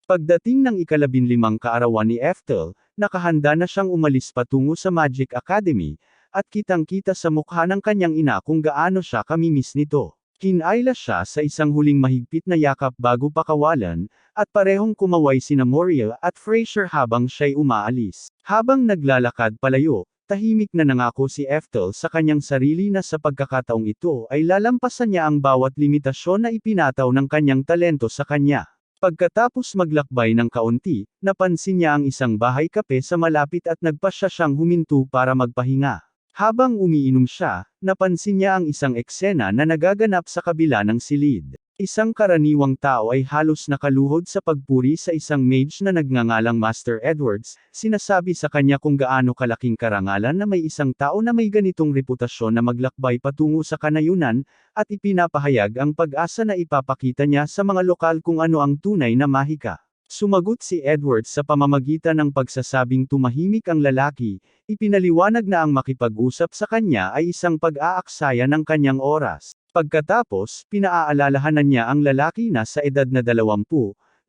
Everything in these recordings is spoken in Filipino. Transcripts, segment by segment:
Pagdating ng ika-15 kaarawan ni Ethel, nakahanda na siyang umalis patungo sa Magic Academy, at kitang-kita sa mukha ng kanyang ina kung gaano siya kamimiss nito. Kinayla siya sa isang huling mahigpit na yakap bago pakawalan, at parehong kumaway sina Moria at Frasier habang siya'y umaalis. Habang naglalakad palayo, tahimik na nangako si Ethel sa kanyang sarili na sa pagkakataong ito ay lalampasan niya ang bawat limitasyon na ipinataw ng kanyang talento sa kanya. Pagkatapos maglakbay ng kaunti, napansin niya ang isang bahay kape sa malapit at nagpasya siyang huminto para magpahinga. Habang umiinom siya, napansin niya ang isang eksena na nagaganap sa kabila ng silid. Isang karaniwang tao ay halos nakaluhod sa pagpuri sa isang mage na nagngangalang Master Edwards, sinasabi sa kanya kung gaano kalaking karangalan na may isang tao na may ganitong reputasyon na maglakbay patungo sa kanayunan, at ipinapahayag ang pag-asa na ipapakita niya sa mga lokal kung ano ang tunay na mahika. Sumagot si Edwards sa pamamagitan ng pagsasabing tumahimik ang lalaki, ipinaliwanag na ang makipag-usap sa kanya ay isang pag-aaksaya ng kanyang oras. Pagkatapos, pinaaalalahanan niya ang lalaki na sa edad na 20,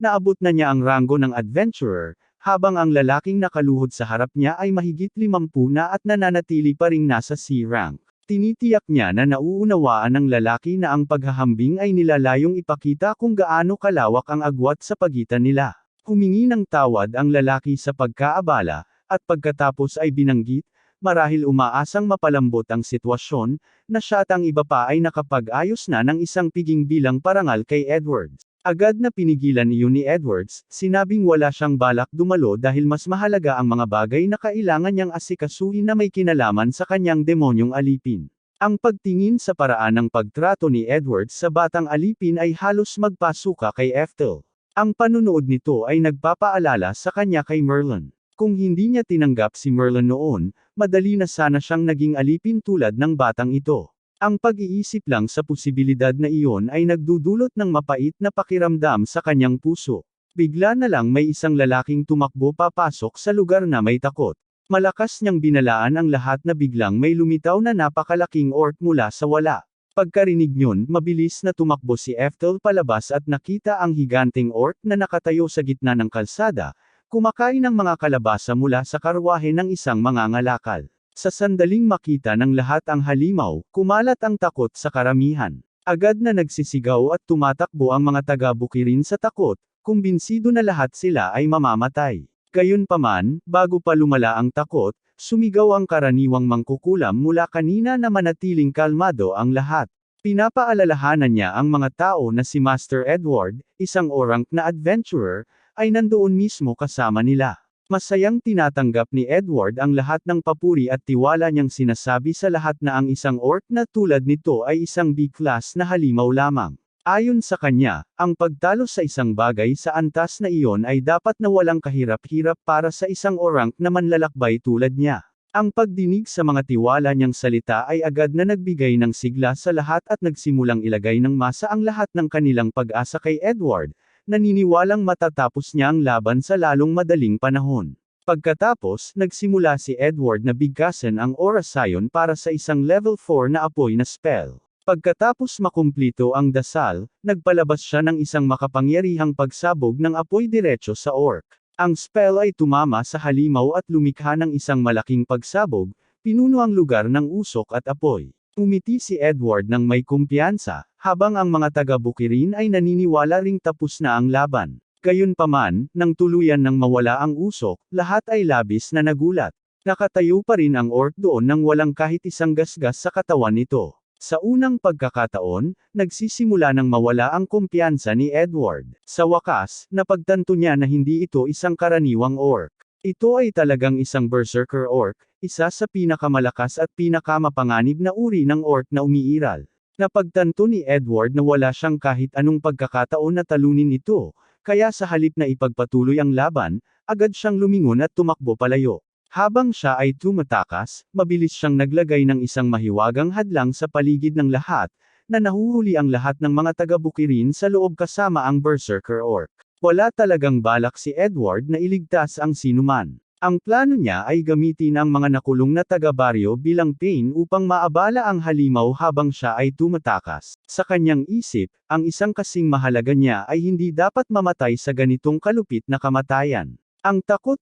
naabot na niya ang ranggo ng adventurer, habang ang lalaking nakaluhod sa harap niya ay mahigit 50 na at nananatili pa ring nasa C rank. Tinitiyak niya na nauunawaan ng lalaki na ang paghahambing ay nilalayong ipakita kung gaano kalawak ang agwat sa pagitan nila. Humingi ng tawad ang lalaki sa pagkaabala, at pagkatapos ay binanggit, marahil umaasang mapalambot ang sitwasyon, na siya at ang iba pa ay nakapag-ayos na ng isang piging bilang parangal kay Edwards. Agad na pinigilan iyon ni Edwards, sinabing wala siyang balak dumalo dahil mas mahalaga ang mga bagay na kailangan niyang asikasuhin na may kinalaman sa kanyang demonyong alipin. Ang pagtingin sa paraan ng pagtrato ni Edwards sa batang alipin ay halos magpasuka kay Ethel. Ang panunood nito ay nagpapaalala sa kanya kay Merlin. Kung hindi niya tinanggap si Merlin noon, madali na sana siyang naging alipin tulad ng batang ito. Ang pag-iisip lang sa posibilidad na iyon ay nagdudulot ng mapait na pakiramdam sa kanyang puso. Bigla na lang may isang lalaking tumakbo papasok sa lugar na may takot. Malakas niyang binalaan ang lahat na biglang may lumitaw na napakalaking orc mula sa wala. Pagkarinig niyon, mabilis na tumakbo si Ethel palabas at nakita ang higanteng orc na nakatayo sa gitna ng kalsada, kumakain ng mga kalabasa mula sa karwahe ng isang mangangalakal. Sa sandaling makita ng lahat ang halimaw, kumalat ang takot sa karamihan. Agad na nagsisigaw at tumatakbo ang mga taga-bukirin sa takot, kumbinsido na lahat sila ay mamamatay. Gayunpaman, bago pa lumala ang takot, sumigaw ang karaniwang mangkukulam mula kanina na manatiling kalmado ang lahat. Pinapaalalahanan niya ang mga tao na si Master Edward, isang orang na adventurer, ay nandoon mismo kasama nila. Masayang tinatanggap ni Edward ang lahat ng papuri at tiwala niyang sinasabi sa lahat na ang isang orc na tulad nito ay isang B-class na halimaw lamang. Ayon sa kanya, ang pagtalo sa isang bagay sa antas na iyon ay dapat na walang kahirap-hirap para sa isang orang na manlalakbay tulad niya. Ang pagdinig sa mga tiwala niyang salita ay agad na nagbigay ng sigla sa lahat at nagsimulang ilagay ng masa ang lahat ng kanilang pag-asa kay Edward, naniniwalang matatapos niya ang laban sa lalong madaling panahon. Pagkatapos, nagsimula si Edward na bigkasan ang Orasion para sa isang level 4 na apoy na spell. Pagkatapos makumplito ang dasal, nagpalabas siya ng isang makapangyarihang pagsabog ng apoy diretso sa orc. Ang spell ay tumama sa halimaw at lumikha ng isang malaking pagsabog, pinuno ang lugar ng usok at apoy. Umiti si Edward ng may kumpiyansa, habang ang mga taga-bukirin ay naniniwala ring tapos na ang laban. Gayunpaman, nang tuluyan nang mawala ang usok, lahat ay labis na nagulat. Nakatayo pa rin ang orc doon nang walang kahit isang gasgas sa katawan nito. Sa unang pagkakataon, nagsisimula nang mawala ang kumpiyansa ni Edward. Sa wakas, napagtanto niya na hindi ito isang karaniwang orc. Ito ay talagang isang berserker orc, isa sa pinakamalakas at pinakamapanganib na uri ng orc na umiiral. Napagtanto ni Edward na wala siyang kahit anong pagkakataon na talunin ito, kaya sa halip na ipagpatuloy ang laban, agad siyang lumingon at tumakbo palayo. Habang siya ay tumatakas, mabilis siyang naglagay ng isang mahiwagang hadlang sa paligid ng lahat, na nahuhuli ang lahat ng mga taga-bukirin sa loob kasama ang berserker orc. Wala talagang balak si Edward na iligtas ang sinuman. Ang plano niya ay gamitin ang mga nakulong na taga-baryo bilang pain upang maabala ang halimaw habang siya ay tumatakas. Sa kanyang isip, ang isang kasing mahalaga niya ay hindi dapat mamatay sa ganitong kalupit na kamatayan. Ang takot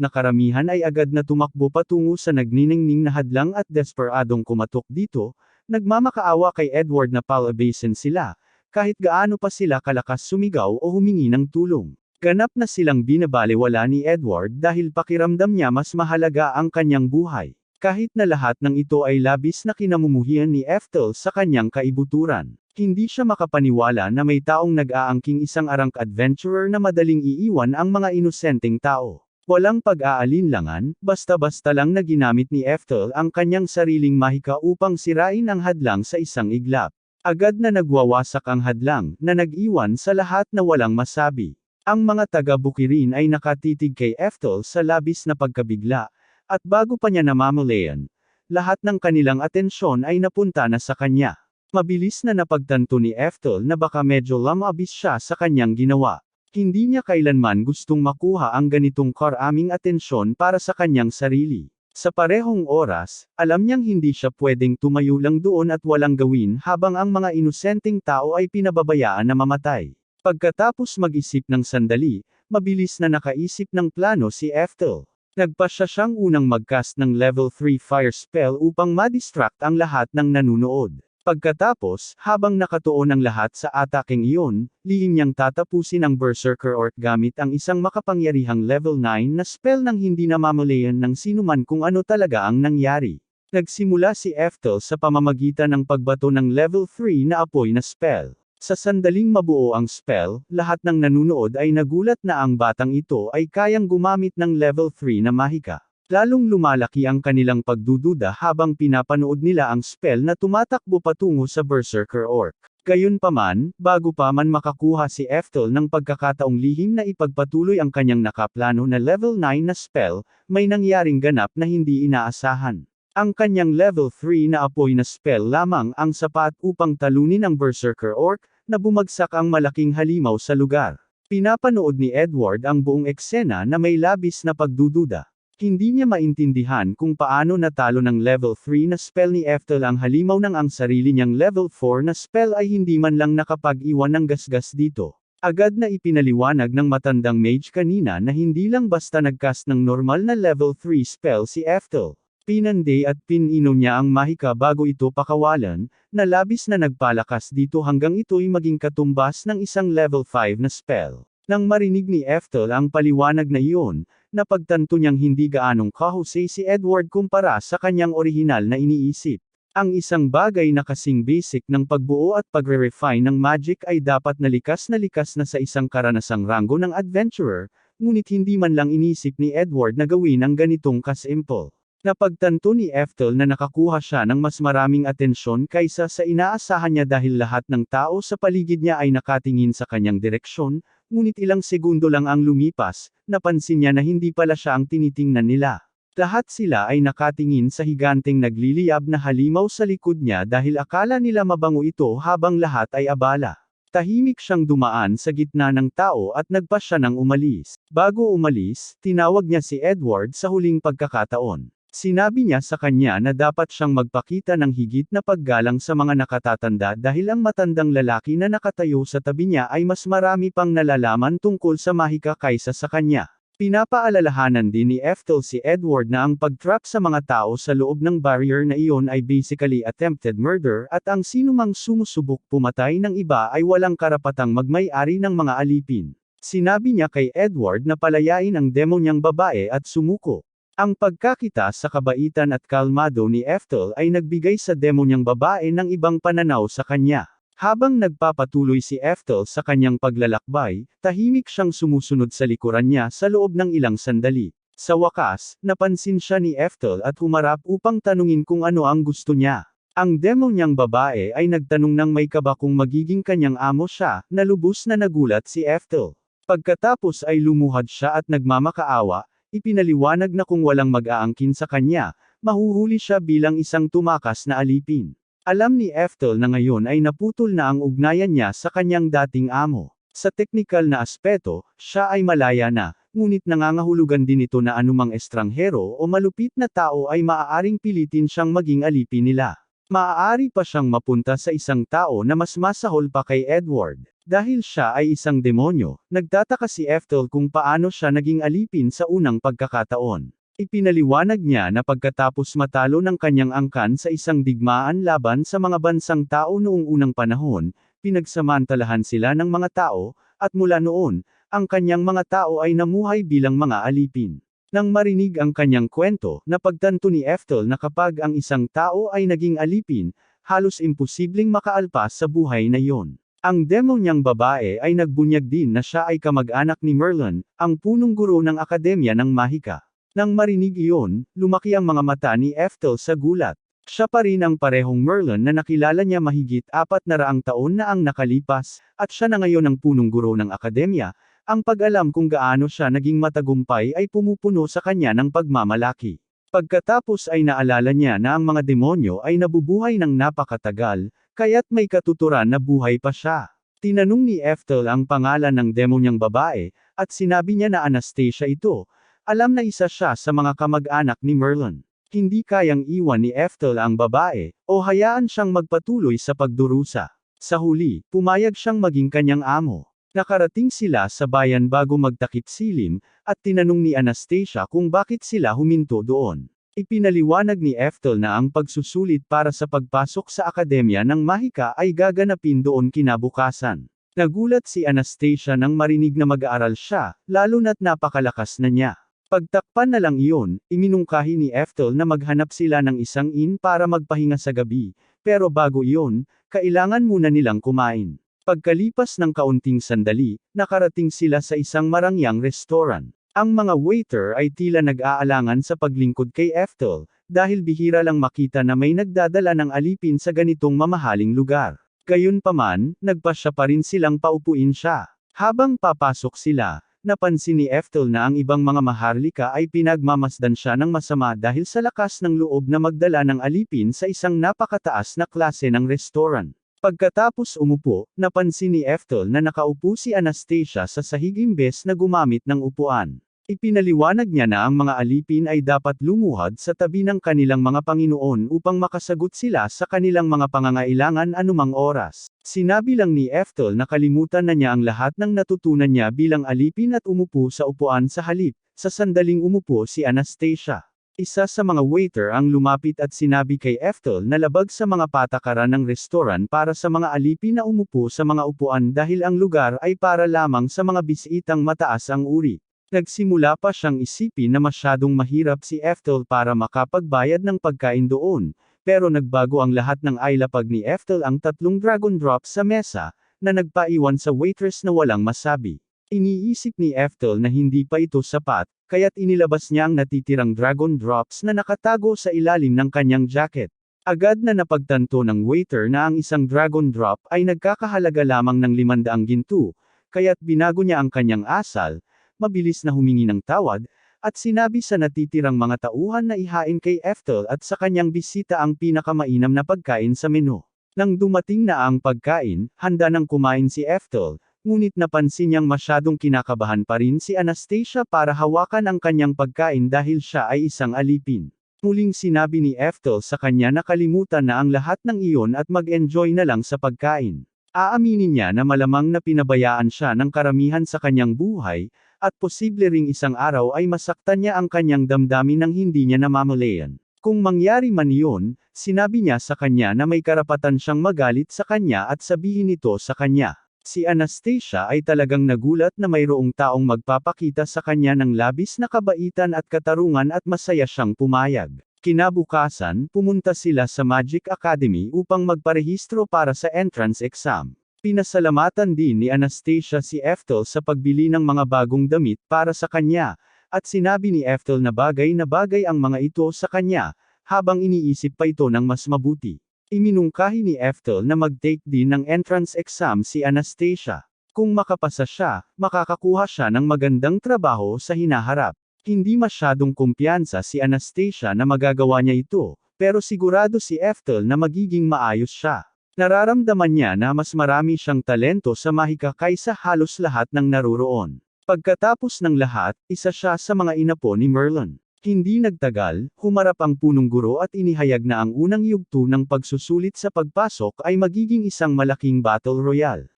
na karamihan ay agad na tumakbo patungo sa nagniningning na hadlang at desperadong kumatok dito, nagmamakaawa kay Edward na palabasin sila, kahit gaano pa sila kalakas sumigaw o humingi ng tulong. Ganap na silang binabalewala ni Edward dahil pakiramdam niya mas mahalaga ang kanyang buhay. Kahit na lahat ng ito ay labis na kinamumuhian ni Ethel sa kanyang kaibuturan. Hindi siya makapaniwala na may taong nag-aangking isang arangk adventurer na madaling iiwan ang mga inosenteng tao. Walang pag-aalinlangan, basta-basta lang na ginamit ni Ethel ang kanyang sariling mahika upang sirain ang hadlang sa isang iglap. Agad na nagwawasak ang hadlang, na nag-iwan sa lahat na walang masabi. Ang mga taga-Bukirin ay nakatitig kay Ethel sa labis na pagkabigla, at bago pa niya namamalayan, lahat ng kanilang atensyon ay napunta na sa kanya. Mabilis na napagtanto ni Ethel na baka medyo lamabis siya sa kanyang ginawa. Hindi niya kailanman gustong makuha ang ganitong karaming atensyon para sa kanyang sarili. Sa parehong oras, alam niyang hindi siya pwedeng tumayo lang doon at walang gawin habang ang mga inosenteng tao ay pinababayaan na mamatay. Pagkatapos mag-isip ng sandali, mabilis na nakaisip ng plano si Ethel. Nagpasya siyang unang mag-cast ng level 3 fire spell upang ma-distract ang lahat ng nanunood. Pagkatapos, habang nakatuon ang lahat sa ataking iyon, lihim niyang tatapusin ang Berserker Orc gamit ang isang makapangyarihang level 9 na spell nang hindi namamalayan ng sinuman kung ano talaga ang nangyari. Nagsimula si Ethel sa pamamagitan ng pagbato ng level 3 na apoy na spell. Sa sandaling mabuo ang spell, lahat ng nanunood ay nagulat na ang batang ito ay kayang gumamit ng level 3 na mahika. Lalong lumalaki ang kanilang pagdududa habang pinapanood nila ang spell na tumatakbo patungo sa Berserker Orc. Gayunpaman, bago pa man makakuha si Ethel ng pagkakataong lihim na ipagpatuloy ang kanyang nakaplano na level 9 na spell, may nangyaring ganap na hindi inaasahan. Ang kanyang level 3 na apoy na spell lamang ang sapat upang talunin ang Berserker Orc, na bumagsak ang malaking halimaw sa lugar. Pinapanood ni Edward ang buong eksena na may labis na pagdududa. Hindi niya maintindihan kung paano natalo ng level 3 na spell ni Ethel ang halimaw nang ang sarili niyang level 4 na spell ay hindi man lang nakapag-iwan ng gasgas dito. Agad na ipinaliwanag ng matandang mage kanina na hindi lang basta nagcast ng normal na level 3 spell si Ethel. Pinanday at pininom niya ang mahika bago ito pakawalan, na labis na nagpalakas dito hanggang ito'y maging katumbas ng isang level 5 na spell. Nang marinig ni Ethel ang paliwanag na iyon, napagtanto niyang hindi gaanong kahusay si Edward kumpara sa kanyang orihinal na iniisip. Ang isang bagay na kasing basic ng pagbuo at pagre-refine ng magic ay dapat na likas na sa isang karanasang ranggo ng adventurer, ngunit hindi man lang inisip ni Edward na gawin ang ganitong kasimple. Napagtanto ni Ethel na nakakuha siya ng mas maraming atensyon kaysa sa inaasahan niya dahil lahat ng tao sa paligid niya ay nakatingin sa kanyang direksyon, ngunit ilang segundo lang ang lumipas, napansin niya na hindi pala siya ang tinitingnan nila. Lahat sila ay nakatingin sa higanteng nagliliyab na halimaw sa likod niya dahil akala nila mabango ito habang lahat ay abala. Tahimik siyang dumaan sa gitna ng tao at nagpasya ng umalis. Bago umalis, tinawag niya si Edward sa huling pagkakataon. Sinabi niya sa kanya na dapat siyang magpakita ng higit na paggalang sa mga nakatatanda dahil ang matandang lalaki na nakatayo sa tabi niya ay mas marami pang nalalaman tungkol sa mahika kaysa sa kanya. Pinapaalalahanan din ni Ethel si Edward na ang pag-trap sa mga tao sa loob ng barrier na iyon ay basically attempted murder at ang sinumang sumusubok pumatay ng iba ay walang karapatang magmay-ari ng mga alipin. Sinabi niya kay Edward na palayain ang demo niyang babae at sumuko. Ang pagkakita sa kabaitan at kalmado ni Ethel ay nagbigay sa demo niyang babae ng ibang pananaw sa kanya. Habang nagpapatuloy si Ethel sa kanyang paglalakbay, tahimik siyang sumusunod sa likuran niya sa loob ng ilang sandali. Sa wakas, napansin siya ni Ethel at humarap upang tanungin kung ano ang gusto niya. Ang demo niyang babae ay nagtanong ng may kaba kung magiging kanyang amo siya, na lubos na nagulat si Ethel. Pagkatapos ay lumuhad siya at nagmamakaawa, ipinaliwanag na kung walang mag-aangkin sa kanya, mahuhuli siya bilang isang tumakas na alipin. Alam ni Ethel na ngayon ay naputol na ang ugnayan niya sa kanyang dating amo. Sa teknikal na aspeto, siya ay malaya na, ngunit nangangahulugan din ito na anumang estranghero o malupit na tao ay maaaring pilitin siyang maging alipin nila. Maaari pa siyang mapunta sa isang tao na mas masahol pa kay Edward. Dahil siya ay isang demonyo, nagtataka si Ethel kung paano siya naging alipin sa unang pagkakataon. Ipinaliwanag niya na pagkatapos matalo ng kanyang angkan sa isang digmaan laban sa mga bansang tao noong unang panahon, pinagsamantalahan sila ng mga tao, at mula noon, ang kanyang mga tao ay namuhay bilang mga alipin. Nang marinig ang kanyang kwento, napagtanto ni Ethel na kapag ang isang tao ay naging alipin, halos imposibleng makaalpas sa buhay na iyon. Ang demonyang babae ay nagbunyag din na siya ay kamag-anak ni Merlin, ang punong guro ng Akademya ng Mahika. Nang marinig iyon, lumaki ang mga mata ni Ethel sa gulat. Siya pa rin ang parehong Merlin na nakilala niya mahigit 400 taon na ang nakalipas, at siya na ngayon ang punong guro ng Akademya. Ang pag-alam kung gaano siya naging matagumpay ay pumupuno sa kanya ng pagmamalaki. Pagkatapos ay naalala niya na ang mga demonyo ay nabubuhay ng napakatagal, kaya't may katuturan na buhay pa siya. Tinanong ni Ethel ang pangalan ng demonyang babae, at sinabi niya na Anastasia ito. Alam na isa siya sa mga kamag-anak ni Merlin. Hindi kayang iwan ni Ethel ang babae, o hayaan siyang magpatuloy sa pagdurusa. Sa huli, pumayag siyang maging kanyang amo. Nakarating sila sa bayan bago magtakip silim, at tinanong ni Anastasia kung bakit sila huminto doon. Ipinaliwanag ni Ethel na ang pagsusulit para sa pagpasok sa Akademya ng Mahika ay gaganapin doon kinabukasan. Nagulat si Anastasia nang marinig na mag-aaral siya, lalo na't napakalakas na niya. Pagtakpan na lang iyon, iminungkahi ni Ethel na maghanap sila ng isang inn para magpahinga sa gabi, pero bago iyon, kailangan muna nilang kumain. Pagkalipas ng kaunting sandali, nakarating sila sa isang marangyang restaurant. Ang mga waiter ay tila nag-aalangan sa paglingkod kay Ethel, dahil bihira lang makita na may nagdadala ng alipin sa ganitong mamahaling lugar. Gayunpaman, nagpasya pa rin silang paupuin siya. Habang papasok sila, napansin ni Ethel na ang ibang mga maharlika ay pinagmamasdan siya ng masama dahil sa lakas ng loob na magdala ng alipin sa isang napakataas na klase ng restaurant. Pagkatapos umupo, napansin ni Ethel na nakaupo si Anastasia sa sahig imbes na gumamit ng upuan. Ipinaliwanag niya na ang mga alipin ay dapat lumuhad sa tabi ng kanilang mga Panginoon upang makasagot sila sa kanilang mga pangangailangan anumang oras. Sinabi lang ni Ethel na kalimutan na niya ang lahat ng natutunan niya bilang alipin at umupo sa upuan sa halip. Sa sandaling umupo si Anastasia. Isa sa mga waiter ang lumapit at sinabi kay Ethel na labag sa mga patakaran ng restoran para sa mga alipin na umupo sa mga upuan dahil ang lugar ay para lamang sa mga bisitang mataas ang uri. Nagsimula pa siyang isipin na masyadong mahirap si Ethel para makapagbayad ng pagkain doon, pero nagbago ang lahat ng ailapag ni Ethel ang 3 dragon drops sa mesa, na nagpaiwan sa waitress na walang masabi. Iniisip ni Ethel na hindi pa ito sapat, kaya't inilabas niya ang natitirang dragon drops na nakatago sa ilalim ng kanyang jacket. Agad na napagtanto ng waiter na ang isang dragon drop ay nagkakahalaga lamang ng 500 ginto, kaya't binago niya ang kanyang asal, mabilis na humingi ng tawad, at sinabi sa natitirang mga tauhan na ihain kay Ethel at sa kanyang bisita ang pinakamainam na pagkain sa menu. Nang dumating na ang pagkain, handa nang kumain si Ethel, ngunit napansin niyang masyadong kinakabahan pa rin si Anastasia para hawakan ang kanyang pagkain dahil siya ay isang alipin. Muling sinabi ni Ethel sa kanya na kalimutan na ang lahat ng iyon at mag-enjoy na lang sa pagkain. Aaminin niya na malamang na pinabayaan siya ng karamihan sa kanyang buhay, at posible ring isang araw ay masaktan niya ang kanyang damdamin nang hindi niya namamalayan. Kung mangyari man iyon, sinabi niya sa kanya na may karapatan siyang magalit sa kanya at sabihin ito sa kanya. Si Anastasia ay talagang nagulat na mayroong taong magpapakita sa kanya ng labis na kabaitan at katarungan at masaya siyang pumayag. Kinabukasan, pumunta sila sa Magic Academy upang magparehistro para sa entrance exam. Pinasalamatan din ni Anastasia si Ethel sa pagbili ng mga bagong damit para sa kanya, at sinabi ni Ethel na bagay ang mga ito sa kanya, habang iniisip pa ito ng mas mabuti. Iminungkahi ni Ethel na mag-take din ng entrance exam si Anastasia. Kung makapasa siya, makakakuha siya ng magandang trabaho sa hinaharap. Hindi masyadong kumpiyansa si Anastasia na magagawa niya ito, pero sigurado si Ethel na magiging maayos siya. Nararamdaman niya na mas marami siyang talento sa mahika kaysa halos lahat ng naruroon. Pagkatapos ng lahat, isa siya sa mga inapo ni Merlin. Hindi nagtagal, humarap ang punong guro at inihayag na ang unang yugto ng pagsusulit sa pagpasok ay magiging isang malaking battle royale.